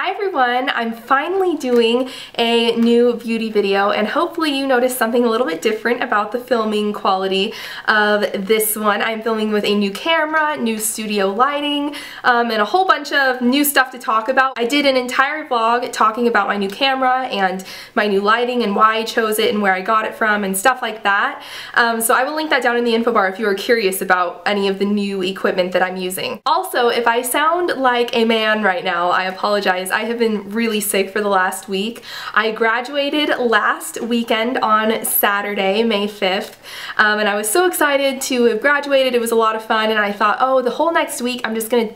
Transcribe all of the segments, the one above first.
Hi everyone, I'm finally doing a new beauty video and hopefully you noticed something a little bit different about the filming quality of this one. I'm filming with a new camera, new studio lighting, and a whole bunch of new stuff to talk about. I did an entire vlog talking about my new camera and my new lighting and why I chose it and where I got it from and stuff like that. So I will link that down in the info bar if you are curious about any of the new equipment that I'm using. Also, if I sound like a man right now, I apologize. I have been really sick for the last week. I graduated last weekend on Saturday, May 5th, and I was so excited to have graduated. It was a lot of fun, and I thought, oh, the whole next week I'm just gonna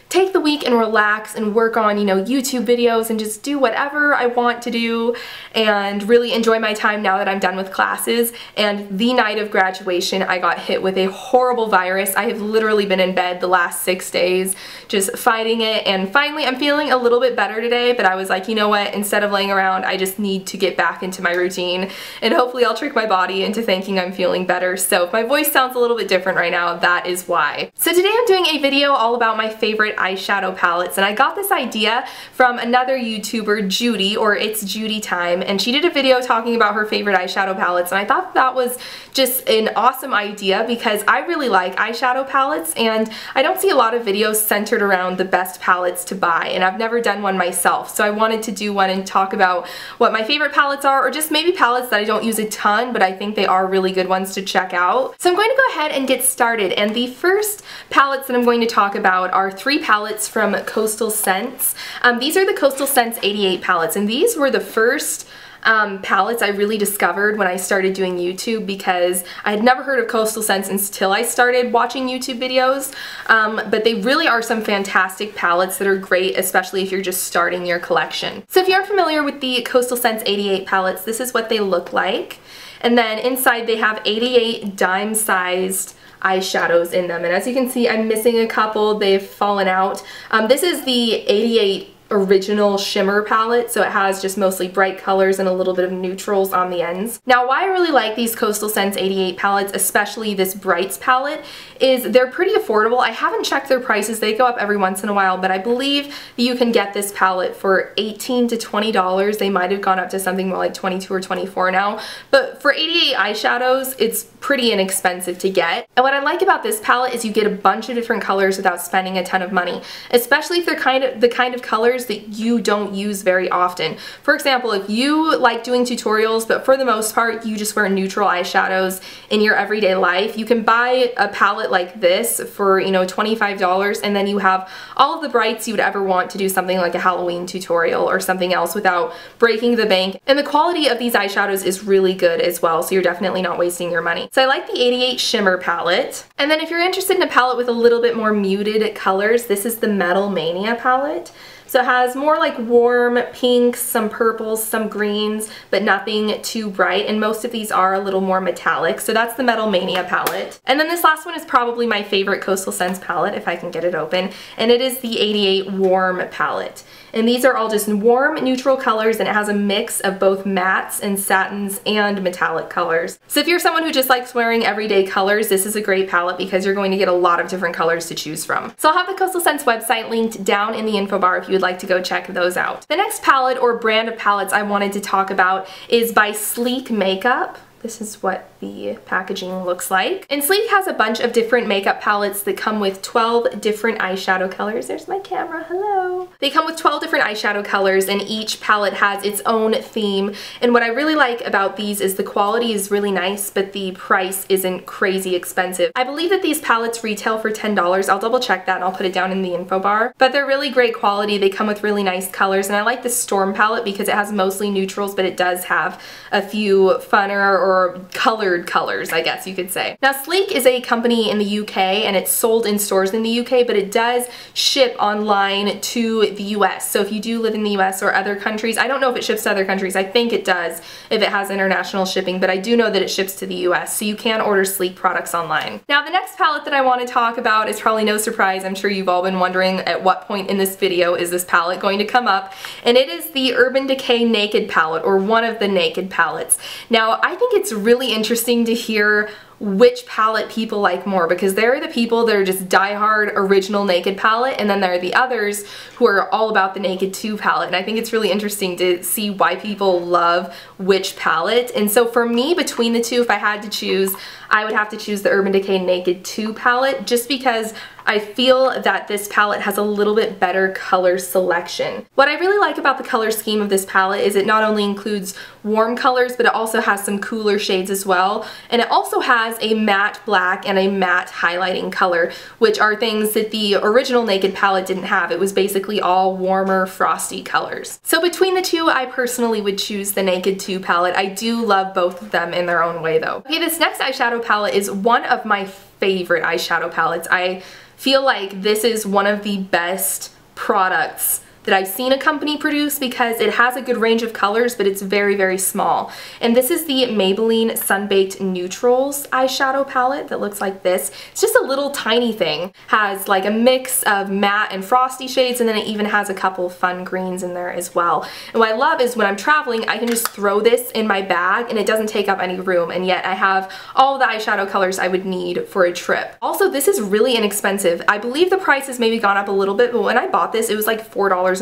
take the week and relax and work on, YouTube videos and just do whatever I want to do and really enjoy my time now that I'm done with classes. And the night of graduation, I got hit with a horrible virus. I have literally been in bed the last 6 days just fighting it, and finally I'm feeling a little bit better today, but I was like, you know what, instead of laying around, I just need to get back into my routine, and hopefully I'll trick my body into thinking I'm feeling better. So if my voice sounds a little bit different right now, that is why. So today I'm doing a video all about my favorite eyeshadow palettes, and I got this idea from another YouTuber, Judy, or It's Judy Time, and she did a video talking about her favorite eyeshadow palettes, and I thought that was just an awesome idea because I really like eyeshadow palettes, and I don't see a lot of videos centered around the best palettes to buy, and I've never done one myself, so I wanted to do one and talk about what my favorite palettes are, or just maybe palettes that I don't use a ton, but I think they are really good ones to check out. So I'm going to go ahead and get started, and the first palettes that I'm going to talk about are three palettes from Coastal Scents. These are the Coastal Scents 88 palettes, and these were the first palettes I really discovered when I started doing YouTube, because I had never heard of Coastal Scents until I started watching YouTube videos, but they really are some fantastic palettes that are great, especially if you're just starting your collection. So if you aren't familiar with the Coastal Scents 88 palettes, this is what they look like, and then inside they have 88 dime-sized eyeshadows in them, and as you can see, I'm missing a couple. They've fallen out. This is the 88 original shimmer palette, so it has just mostly bright colors and a little bit of neutrals on the ends. Now, why I really like these Coastal Scents 88 palettes, especially this Brights palette, is they're pretty affordable. I haven't checked their prices. They go up every once in a while, but I believe that you can get this palette for $18 to $20. They might have gone up to something more like $22 or $24 now, but for 88 eyeshadows, it's pretty inexpensive to get. And what I like about this palette is you get a bunch of different colors without spending a ton of money, especially if they're the kind of colors that you don't use very often. For example, if you like doing tutorials, but for the most part you just wear neutral eyeshadows in your everyday life, you can buy a palette like this for, $25, and then you have all of the brights you would ever want to do something like a Halloween tutorial or something else without breaking the bank. And the quality of these eyeshadows is really good as well, so you're definitely not wasting your money. So I like the 88 Shimmer palette. And then if you're interested in a palette with a little bit more muted colors, this is the Metal Mania palette. So it has more like warm pinks, some purples, some greens, but nothing too bright, and most of these are a little more metallic. So that's the Metal Mania palette. And then this last one is probably my favorite Coastal Scents palette, if I can get it open, and it is the 88 Warm palette. And these are all just warm, neutral colors, and it has a mix of both mattes and satins and metallic colors. So if you're someone who just likes wearing everyday colors, this is a great palette because you're going to get a lot of different colors to choose from. So I'll have the Coastal Scents website linked down in the info bar if you would like to go check those out. The next palette or brand of palettes I wanted to talk about is by Sleek Makeup. This is what the packaging looks like. And Sleek has a bunch of different makeup palettes that come with 12 different eyeshadow colors. There's my camera, hello. They come with 12 different eyeshadow colors, and each palette has its own theme. And what I really like about these is the quality is really nice, but the price isn't crazy expensive. I believe that these palettes retail for $10. I'll double check that and I'll put it down in the info bar. But they're really great quality. They come with really nice colors, and I like the Storm palette because it has mostly neutrals, but it does have a few funner or colored colors, I guess you could say. Now, Sleek is a company in the UK, and it's sold in stores in the UK, but it does ship online to the US. So if you do live in the US or other countries, I don't know if it ships to other countries. I think it does if it has international shipping, but I do know that it ships to the US, so you can order Sleek products online. Now, the next palette that I want to talk about is probably no surprise. I'm sure you've all been wondering at what point in this video is this palette going to come up, and it is the Urban Decay Naked palette, or one of the Naked palettes. Now, I think it's really interesting to hear which palette people like more, because there are the people that are just diehard original Naked palette, and then there are the others who are all about the Naked 2 palette, and I think it's really interesting to see why people love which palette. And so for me, between the two, if I had to choose, I would have to choose the Urban Decay Naked 2 palette, just because I feel that this palette has a little bit better color selection. What I really like about the color scheme of this palette is it not only includes warm colors, but it also has some cooler shades as well. And it also has a matte black and a matte highlighting color, which are things that the original Naked palette didn't have. It was basically all warmer, frosty colors. So between the two, I personally would choose the Naked 2 palette. I do love both of them in their own way though. Okay, this next eyeshadow palette is one of my favorite eyeshadow palettes. I feel like this is one of the best products that I've seen a company produce, because it has a good range of colors, but it's very, very small. And this is the Maybelline Sunbaked Neutrals eyeshadow palette that looks like this. It's just a little tiny thing. Has like a mix of matte and frosty shades, and then it even has a couple fun greens in there as well. And what I love is when I'm traveling, I can just throw this in my bag and it doesn't take up any room, and yet I have all the eyeshadow colors I would need for a trip. Also, this is really inexpensive. I believe the price has maybe gone up a little bit, but when I bought this, it was like $4.50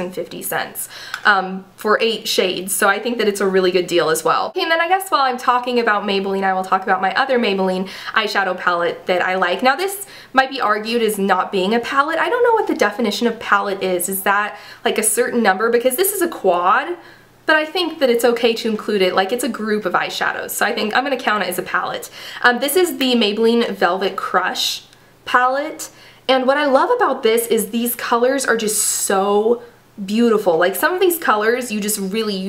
for 8 shades, so I think that it's a really good deal as well. Okay, and then I guess while I'm talking about Maybelline, I will talk about my other Maybelline eyeshadow palette that I like. Now this might be argued as not being a palette. I don't know what the definition of palette is. Is that like a certain number? Because this is a quad, but I think that it's okay to include it, like it's a group of eyeshadows, so I think I'm gonna count it as a palette. This is the Maybelline Velvet Crush palette, and what I love about this is these colors are just so beautiful. Like some of these colors you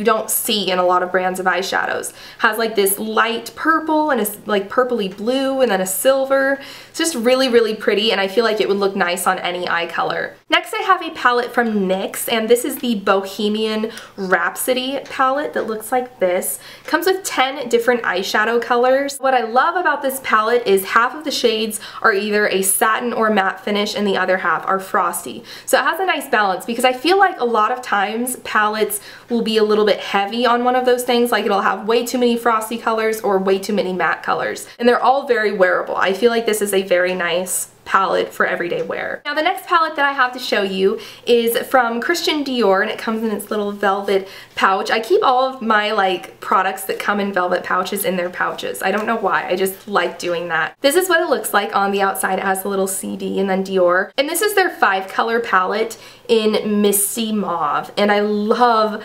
don't see in a lot of brands of eyeshadows. Has like this light purple and a like purpley blue and then a silver. It's just really, really pretty, and I feel like it would look nice on any eye color. Next I have a palette from NYX, and this is the Bohemian Rhapsody palette that looks like this. It comes with 10 different eyeshadow colors. What I love about this palette is half of the shades are either a satin or matte finish and the other half are frosty. So it has a nice balance, because I feel like a lot of times palettes will be a little bit heavy on one of those things, like it'll have way too many frosty colors or way too many matte colors, and they're all very wearable. I feel like this is a very nice palette for everyday wear. Now the next palette that I have to show you is from Christian Dior, and it comes in its little velvet pouch. I keep all of my like products that come in velvet pouches in their pouches. I don't know why, I just like doing that. This is what it looks like on the outside. It has a little CD and then Dior, and this is their 5-color palette in Misty Mauve, and I love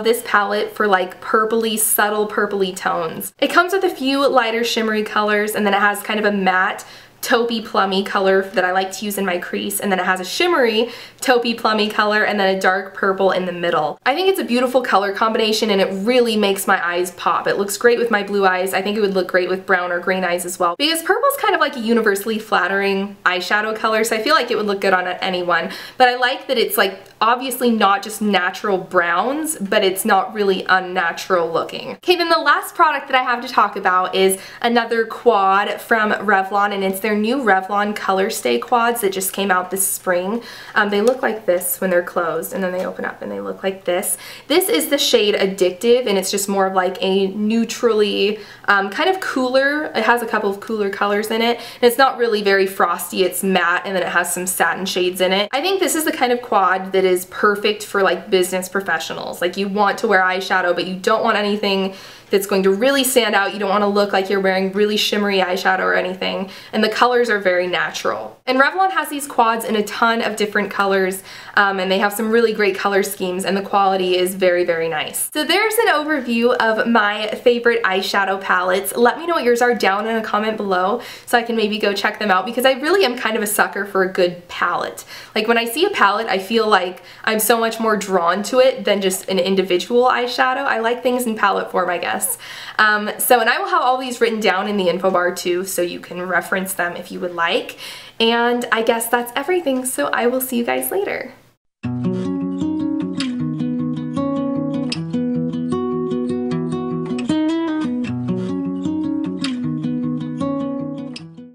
this palette for like purpley, subtle purpley tones. It comes with a few lighter shimmery colors, and then it has kind of a matte taupey plummy color that I like to use in my crease, and then it has a shimmery taupey plummy color and then a dark purple in the middle. I think it's a beautiful color combination, and it really makes my eyes pop. It looks great with my blue eyes. I think it would look great with brown or green eyes as well, because purple's kind of like a universally flattering eyeshadow color, so I feel like it would look good on anyone. But I like that it's like obviously not just natural browns, but it's not really unnatural looking. Okay, then the last product that I have to talk about is another quad from Revlon, and it's their new Revlon Color Stay quads that just came out this spring. They look like this when they're closed, and then they open up and they look like this. This is the shade Addictive, and it's just more of like a neutrally kind of cooler. It has a couple of cooler colors in it, and it's not really very frosty. It's matte, and then it has some satin shades in it. I think this is the kind of quad that is perfect for like business professionals. Like you want to wear eyeshadow, but you don't want anything that's going to really stand out. You don't want to look like you're wearing really shimmery eyeshadow or anything, and the colors are very natural. And Revlon has these quads in a ton of different colors, and they have some really great color schemes, and the quality is very, very nice. So there's an overview of my favorite eyeshadow palettes. Let me know what yours are down in a comment below so I can maybe go check them out, because I really am kind of a sucker for a good palette. Like when I see a palette, I feel like I'm so much more drawn to it than just an individual eyeshadow. I like things in palette form, I guess. And I will have all these written down in the info bar too, so you can reference them if you would like. And I guess that's everything, so I will see you guys later.